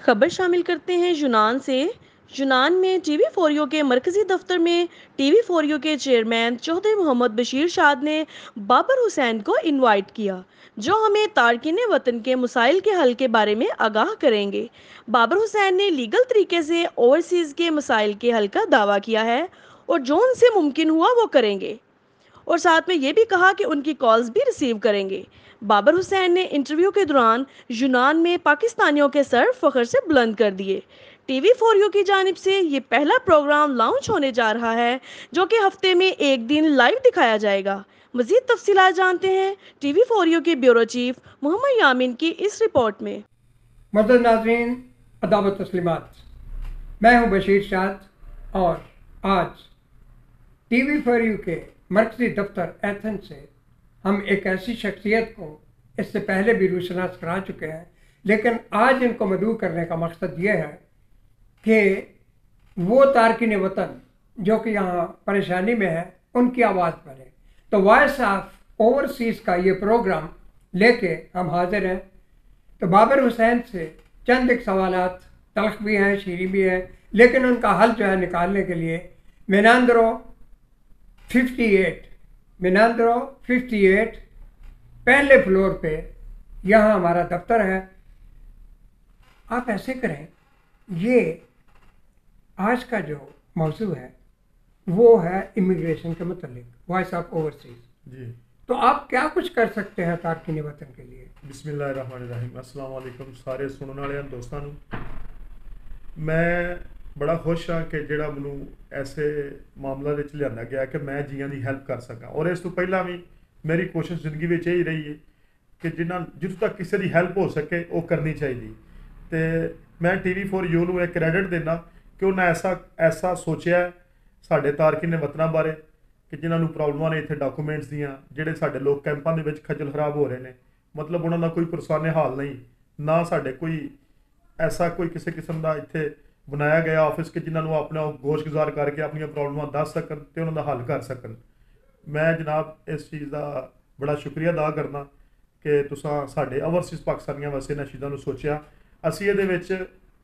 خبر شامل کرتے ہیں یونان سے۔ یونان میں ٹی وی فوریو کے مرکزی دفتر میں ٹی وی فوریو کے چیئرمین چودھری محمد بشیر شاد نے بابر حسین کو انوائٹ کیا، جو ہمیں تارکین وطن کے مسائل کے حل کے بارے میں آگاہ کریں گے۔ بابر حسین نے لیگل طریقے سے اوورسیز کے مسائل کے حل کا دعویٰ کیا ہے اور جو ان سے ممکن ہوا وہ کریں گے، اور ساتھ میں یہ بھی کہا کہ ان کی کالز بھی ریسیو کریں گے۔ بابر حسین نے انٹرویو کے دوران یونان میں پاکستانیوں کے سر فخر سے بلند کر دیے۔ ٹی وی فوریو کی جانب سے یہ پہلا پروگرام لانچ ہونے جا رہا ہے جو کہ ہفتے میں ایک دن لائیو دکھایا جائے گا۔ مزید تفصیلات جانتے ہیں ٹی وی فوریو کے بیورو چیف محمد یامین کی اس رپورٹ میں۔ معزز ناظرین، ادب و تسلیمات، میں ہوں بشیر شاد اور آج ٹی وی فوریو کے مرکزی دفتر ایتھنز سے ہم ایک ایسی شخصیت کو اس سے پہلے بھی روشناس کرا چکے ہیں، لیکن آج ان کو مدعو کرنے کا مقصد یہ ہے کہ وہ تارکین وطن جو کہ یہاں پریشانی میں ہے ان کی آواز بنے۔ تو وائس آف اوورسیز کا یہ پروگرام لے کے ہم حاضر ہیں۔ تو بابر حسین سے چند ایک سوالات تلخ بھی ہیں، شیریں بھی ہیں، لیکن ان کا حل جو ہے نکالنے کے لیے میناندرو 58 پہلے فلور پہ یہاں ہمارا دفتر ہے۔ آپ ایسے کریں، یہ آج کا جو موضوع ہے وہ ہے امیگریشن کے متعلق، وائس آف اوورسیز۔ جی، تو آپ کیا کچھ کر سکتے ہیں تارکین وطن کے لیے؟ بسم اللہ الرحمن الرحیم۔ السلام علیکم سارے سننے والے دوستوں۔ میں بڑا خوش ہاں کہ جڑا مینوں ایسے معاملہ وچ لیا گیا کہ میں جیاں دی ہیلپ کر سکاں، اور اس تو پہلا بھی میری کوشش زندگی وچ یہی رہی ہے کہ جتوں تک کسی دی ہیلپ ہو سکے وہ کرنی چاہیے۔ تے میں ٹی وی فوریو نوں ایک کریڈٹ دینا کہ انہیں ایسا سوچیا ہے ساڈے تارکین وطناں بارے کہ جنہاں نوں پرابلماں نے اتنے ڈاکومنٹس دیاں، جڑے ساڈے لوگ کیمپاں دے وچ خجل خراب ہو رہے ہیں، مطلب انہاں دا کوئی پرسانے حال نہیں، نہ ساڈے کوئی ایسا کوئی کسی قسم دا اتنے بنایا گیا آفس کہ جنہوں نے اپنا گوش گزار کر کے اپنی پرابلماں دس سکن تے انہوں دا حل کر سکن۔ میں جناب اس چیز دا بڑا شکریہ ادا کرنا کہ تساں ساڈے اوورسیز پاکستانیاں واسطے انہاں چیزاں نوں سوچیا۔ اسی یہ وچ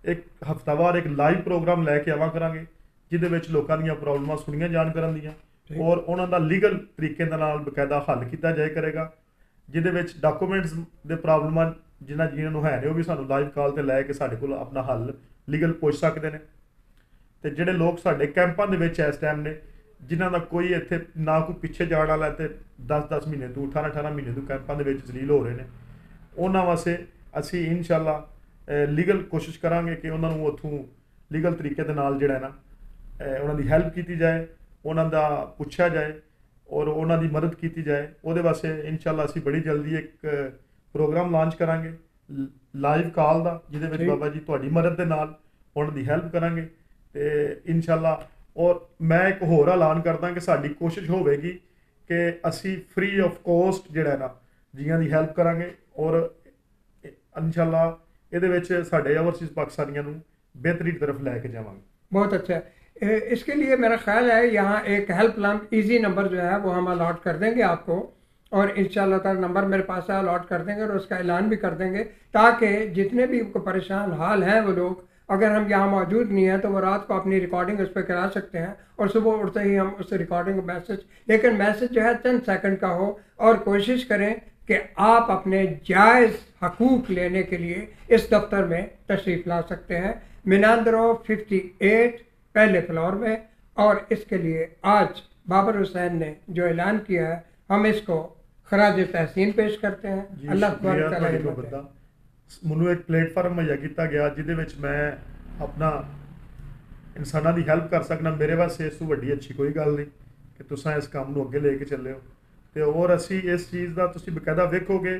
ایک ہفتہ وار ایک لائیو پروگرام لے کے آواں کرانگے جہدے وچ لوکاں دیاں پرابلماں سنیاں جان کرن دیاں اور انہاں دا لیگل طریقے دے نال باقاعدہ حل کیتا جائے کرے گا، جہدے وچ ڈاکومنٹس دے پرابلماں جنہاں نوں ہے نے وہ بھی سانوں لائیو کال تے لے کے ساڈے کول اپنا حل لیگل پوچھ سکتے ہیں۔ تے جڑے لوگ ساڈے کیمپاں دے وچ اس ٹائم نے جنہاں دا کوئی اتنے نہ کوئی پیچھے جان والا تے 10 مہینے تو 18 مہینے تو کیمپاں دے وچ ذلیل ہو رہے ہیں، انہاں واسطے اسی انشاءاللہ لیگل کوشش کریں گے کہ انہوں نے اتوں لیگل طریقے دے نال جڑا ہے نا انہوں دی ہیلپ کیتی جائے، انہوں دا پوچھا جائے اور انہوں دی مدد کیتی جائے۔ وہ دے واسطے انشاءاللہ اسی بڑی جلدی ایک پروگرام لانچ کریں گے لائیو کال دا، جہدے وچ بابا جی تہاڈی مدد دے نال انہوں دی ہیلپ کریں گے تے انشاءاللہ۔ اور میں ایک ہور اعلان کردا کہ ساڈی کوشش ہوے گی کہ اسی فری آف کاسٹ جڑا ہے نا جیاں دی ہیلپ کریں گے اور انشاءاللہ یہ ساڈے اوورسیز پاکستانیاں نوں بہتری طرف لے کے جاواں گے۔ بہت اچھا ہے۔ اس کے لیے میرا خیال ہے یہاں ایک ہیلپ لائن ایزی نمبر جو ہے وہ ہم الاٹ کر دیں گے آپ کو، اور انشاءاللہ تعالی نمبر میرے پاس ہے، الاٹ کر دیں گے اور اس کا اعلان بھی کر دیں گے تاکہ جتنے بھی پریشان حال ہیں وہ لوگ، اگر ہم یہاں موجود نہیں ہیں تو وہ رات کو اپنی ریکارڈنگ اس پہ کرا سکتے ہیں اور صبح اٹھتے ہی ہم اس ریکارڈنگ میسج، لیکن میسج جو ہے چند سیکنڈ کا ہو، اور کوشش کریں کہ آپ اپنے جائز حقوق لینے کے لیے اس دفتر میں تشریف لا سکتے ہیں، میناندرو 58 پہلے فلور میں۔ اور اس کے لیے آج بابر حسین نے جو اعلان کیا ہے ہم اس کو خراج تحسین پیش کرتے ہیں۔ اللہ تبارک تعالیٰ منو ایک پلیٹ فارم مہیا کیتا گیا جہدے وچ میں اپنا انساناں دی ہیلپ کر سکنا، میرے واسطے اس تو وڈی اچھی کوئی گل نہیں کہ تساں اس کام نوں اگے لے کے چلے ہو۔ تے اور اسی اس چیز دا تسی باقاعدہ ویکھو گے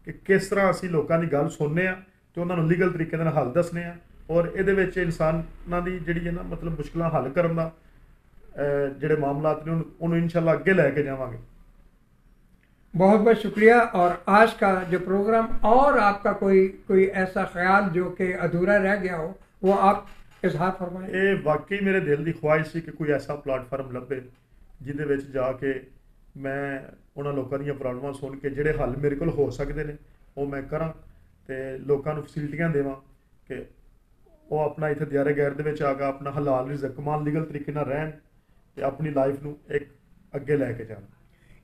کہ کس طرح اسی لوکاں دی گل سننے آ تے انہاں نوں لیگل طریقے نال حل دسنے آ، اور یہ وچ انساناں دی جڑی ہے نا مطلب مشکلاں حل کرن دا جڑے معاملات نے انہوں انشاءاللہ اگے لے کے جاواں گے۔ بہت بہت شکریہ۔ اور آج کا جو پروگرام، اور آپ کا کوئی ایسا خیال جو کہ ادھورا رہ گیا ہو وہ آپ اظہار فرمائیں۔ یہ واقعی میرے دل کی خواہش سی کہ کوئی ایسا پلیٹ فارم لبے جہدے وچ جا کے میں انہاں لوکاں دیاں پرابلماں سن کے جڑے حل میرے کول ہو سکتے ہیں وہ میں کراں تے لوکاں نوں فیسلٹیاں دیواں کہ ਉਹ ਆਪਣਾ ਇੱਥੇ ਦਿਆਰੇ ਗੈਰ ਦੇ ਵਿੱਚ ਆ ਕੇ ਆਪਣਾ ਹਲਾਲ ਰਿਜ਼ਕ ਕਮਾਉਣ ਲੀਗਲ ਤਰੀਕੇ ਨਾਲ ਰਹਿਣ ਤੇ ਆਪਣੀ ਲਾਈਫ ਨੂੰ ਇੱਕ ਅੱਗੇ ਲੈ ਕੇ ਜਾਣ।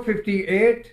58